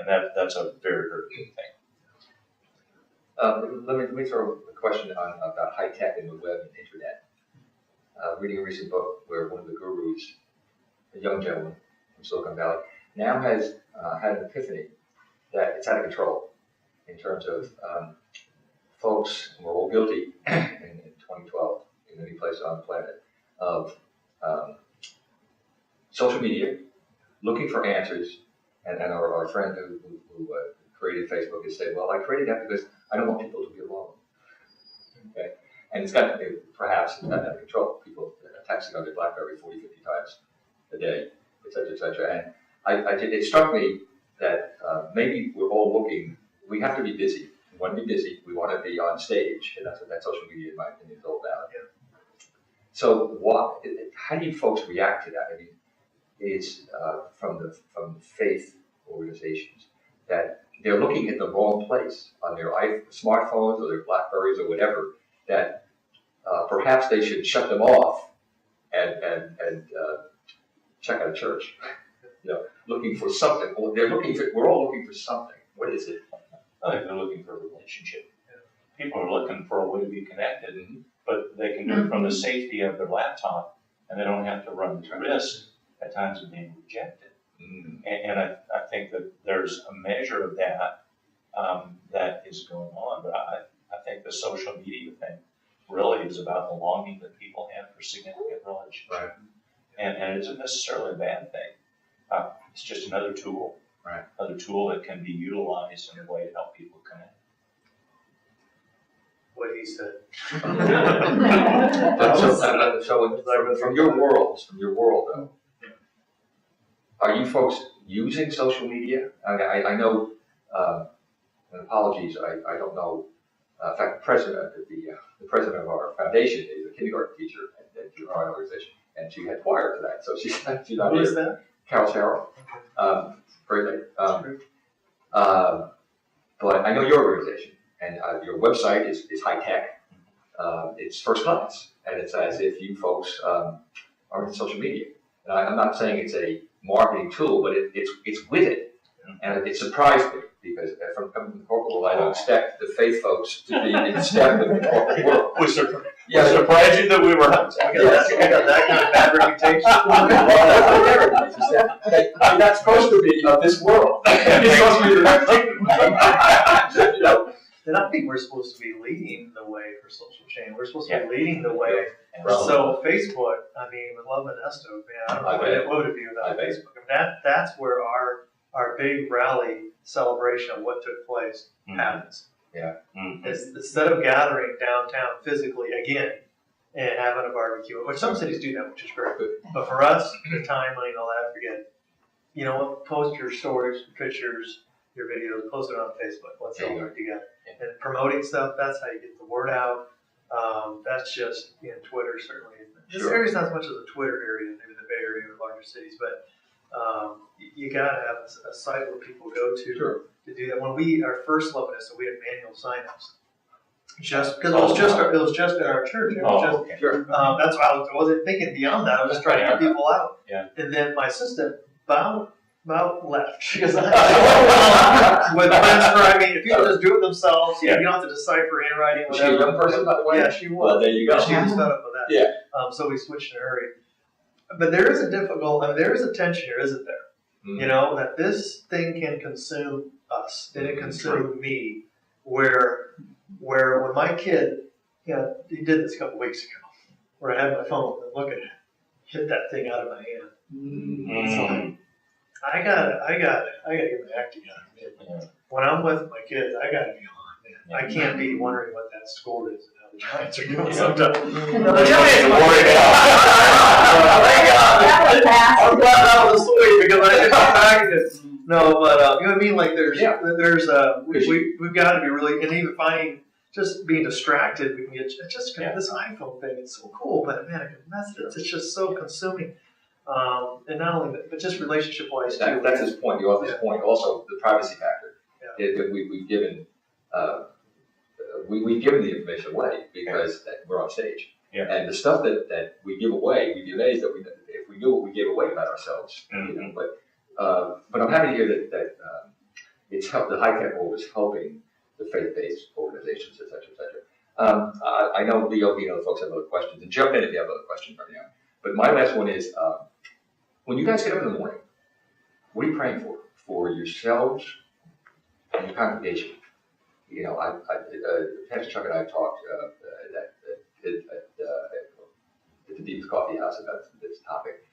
And that's a very, very good thing. Let me throw a question about high tech and the web and internet. Reading a recent book where one of the gurus, a young gentleman from Silicon Valley, now has had an epiphany that it's out of control in terms of folks, and we're all guilty in 2012 in any place on the planet, of social media, looking for answers, and our friend who created Facebook has said, well, I created that because I don't want people to be alone. Okay? And it's got perhaps out of control. People texting on their BlackBerry 40, 50 times a day, et cetera, et cetera. And it struck me that maybe we're all looking, we have to be busy. We want to be busy. We want to be on stage. And that's what that social media, in my opinion, is all about. Yeah. So how do you folks react to that? I mean, it's from the faith organizations that they're looking at the wrong place on their smartphones or their Blackberries or whatever, that perhaps they should shut them off and check out a church. Looking for something. We're all looking for something. What is it? I think they're looking for a relationship. People are looking for a way to be connected, but they can do it from the safety of their laptop, and they don't have to run the risk at times of being rejected. And I think that there's a measure of that that is going on, but I think the social media thing really is about the longing that people have for significant relationships. Right. And it isn't necessarily a bad thing. It's just another tool. Right. Another tool that can be utilized in a way to help people connect. What he said. So from your world though, are you folks using social media? I know, and apologies, I don't know. In fact, the president of our foundation is a kindergarten teacher at our organization, and she had prior to that, so she's not here. Who is that? Carol Sharrow. Great lady. But I know your organization, and your website is high tech. It's first class, and it's as if you folks are in social media. And I'm not saying it's a marketing tool, but it's with it, and it surprised me because from coming from the corporate world, I don't expect the faith folks to be in step with the corporate world. We surprised you that we were not. I got that kind of bad reputation. I'm not supposed to be of this world. It's supposed to be the next thing. And I think we're supposed to be leading the way for social change. We're supposed to be leading the way. So Facebook, I mean, with Love and Esto, man, I don't know what would it be without Facebook. I mean, that's where our big rally celebration of what took place happens. Yeah. Instead of gathering downtown physically again and having a barbecue, which some cities do that, which is great. But for us, the time, money, and all that, forget it. You know what? Post your stories, pictures, your videos, post it on Facebook. Let's all work together. And promoting stuff, that's how you get the word out. That's just Twitter, certainly. This area's not as much as a Twitter area, maybe the Bay Area or larger cities, but you gotta have a site where people go to do that. When our first Love and Esto, we had manual signups. Just because it was just in our church. That's why I wasn't thinking beyond that. I was just trying to get people out. Yeah. And then my assistant about left because with transcribing. If people just do it themselves, you don't have to decipher handwriting. Was she a young person, by the way? Yeah, she was. Well, there you go. She was fed up with that. Yeah. So we switched in a hurry. But there is there is a tension here, isn't there? You know, that this thing can consume us, and it consumed me. Where when my kid, he did this a couple weeks ago, where I had my phone and look at it, hit that thing out of my hand. So I gotta get my act together. When I'm with my kids, I gotta be on, man. I can't be wondering what that score is and how the Giants are doing sometimes. The Giants are worried I'm glad that was a story because I didn't come back and it. No, but you know what I mean? Like there's we've got to be really, and even finding, just being distracted, we can get just this iPhone thing. It's so cool, but man, I can mess it. It's just so consuming. And not only that, but just relationship-wise too. That's his point. The author's point. Also, the privacy factor. That we've given we've given the information away because we're on stage. Yeah. And the stuff that we give away, we'd be amazed that if we knew what we gave away about ourselves. But I'm happy to hear that it's helped, the high tech world is helping the faith-based organizations, et cetera, et cetera. I know Leo, folks have other questions, and jump in if you have other questions right now. But my last one is, when you guys get up in the morning, what are you praying for? For yourselves and your congregation? Pastor Chuck and I talked at the Deepest Coffee House about this topic.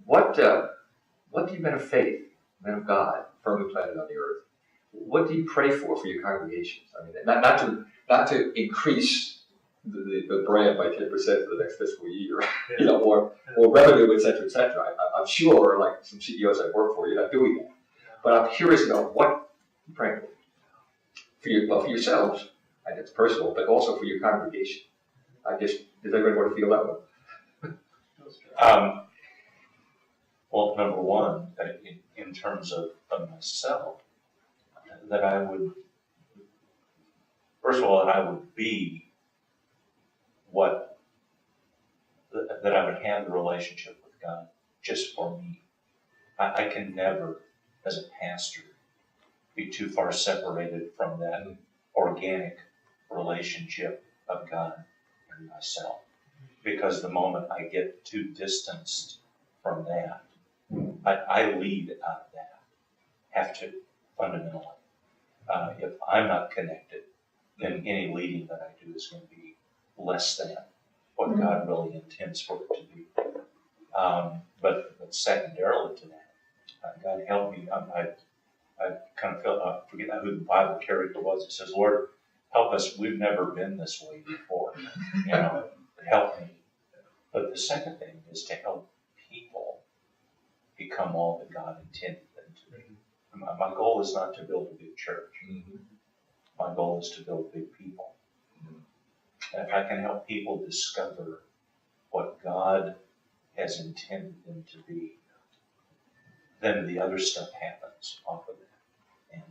What do you men of faith, men of God, firmly planted on the earth, what do you pray for your congregations? I mean, not to increase the brand by 10% for the next fiscal year, or revenue, et cetera, et cetera. I'm sure, like some CEOs I've worked for, you're not doing that. But I'm curious to know what you're praying for yourselves, and it's personal, but also for your congregation. Does everybody want to feel that one? Well, number one, in terms of myself, that I would, first of all, that I would be that I would have the relationship with God just for me. I can never, as a pastor, be too far separated from that organic relationship of God and myself. Because the moment I get too distanced from that, I lead out of that. Have to, fundamentally. If I'm not connected, then any leading that I do is going to be less than what God really intends for it to be. But secondarily to that, God help me. I kind of felt, I forget who the Bible character was. It says, Lord, help us. We've never been this way before. Help me. But the second thing is to help people become all that God intended them to be. My goal is not to build a big church. My goal is to build big people. And if I can help people discover what God has intended them to be, then the other stuff happens off of that. And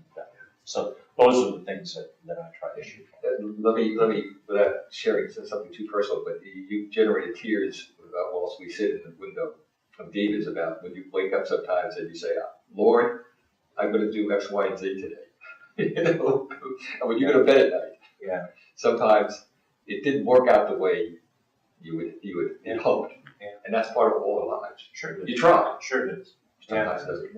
so those are the things that I try to shoot for. Let me, without sharing something too personal, but you generated tears whilst we sit in the window of David's about when you wake up sometimes and you say, Lord, I'm going to do X, Y, and Z today. And when you go to bed at night, sometimes it didn't work out the way you would hoped. And that's part of all our lives. Sure it is. You try. Sure it is. Sometimes it doesn't.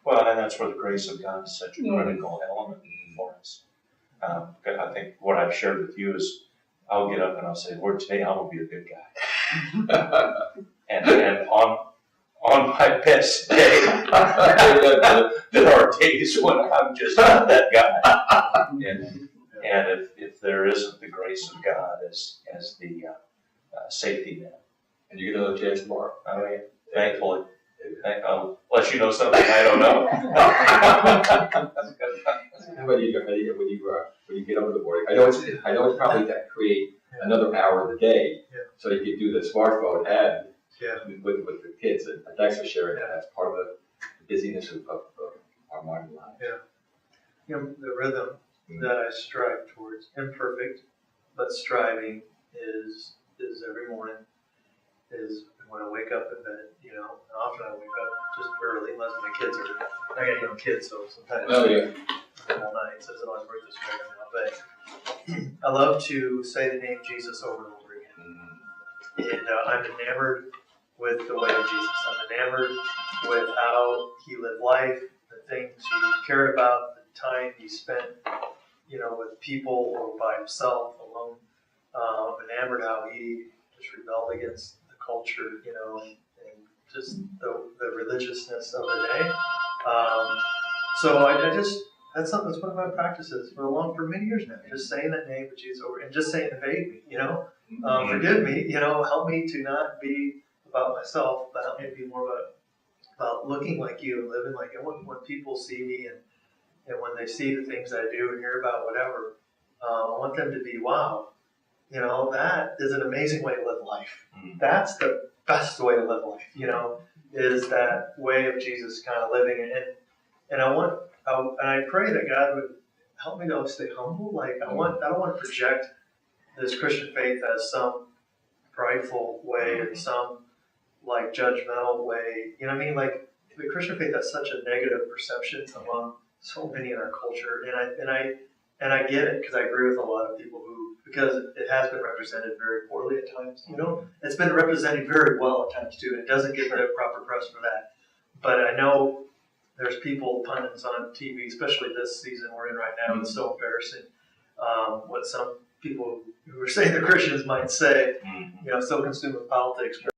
Well, and that's where the grace of God is such a critical element for us. I think what I've shared with you is I'll get up and I'll say, Lord, today I will be a good guy. and on my best day, there are days when I'm just not that guy. And if there isn't the grace of God as the safety net. And you get another chance tomorrow. I mean, thankfully. Unless you know something I don't know. When you get over the morning, I know it's probably to create another hour of the day, so you can do the smartphone and with the kids. And thanks for sharing that. That's part of the busyness of our modern lives. The rhythm that I strive towards, imperfect, but striving, is every morning. Is when I wake up in bed, often I wake up just early, unless my kids I got young kids, so sometimes all night, so it doesn't always work this way right now. But I love to say the name Jesus over and over again. And I'm enamored with the way of Jesus. I'm enamored with how he lived life, the things he cared about, the time he spent, with people or by himself, alone. I'm enamored how he just rebelled against culture, and just the religiousness of the day. So that's one of my practices for many years now. Just saying that name of Jesus over and just saying, invade me, forgive me, help me to not be about myself, but help me to be more about looking like you and living like you. When people see me and when they see the things I do and hear about whatever, I want them to be, wow, that is an amazing way to live life. That's the best way to live life, is that way of Jesus kind of living. And I pray that God would help me to stay humble. Like I don't want to project this Christian faith as some prideful way and some like judgmental way. You know what I mean? Like the Christian faith has such a negative perception among so many in our culture, and I get it because I agree with a lot of people because it has been represented very poorly at times. It's been represented very well at times too, and it doesn't get the proper press for that. But I know there's people, pundits on TV, especially this season we're in right now. It's so embarrassing what some people who are saying they're Christians might say. So consumed with politics.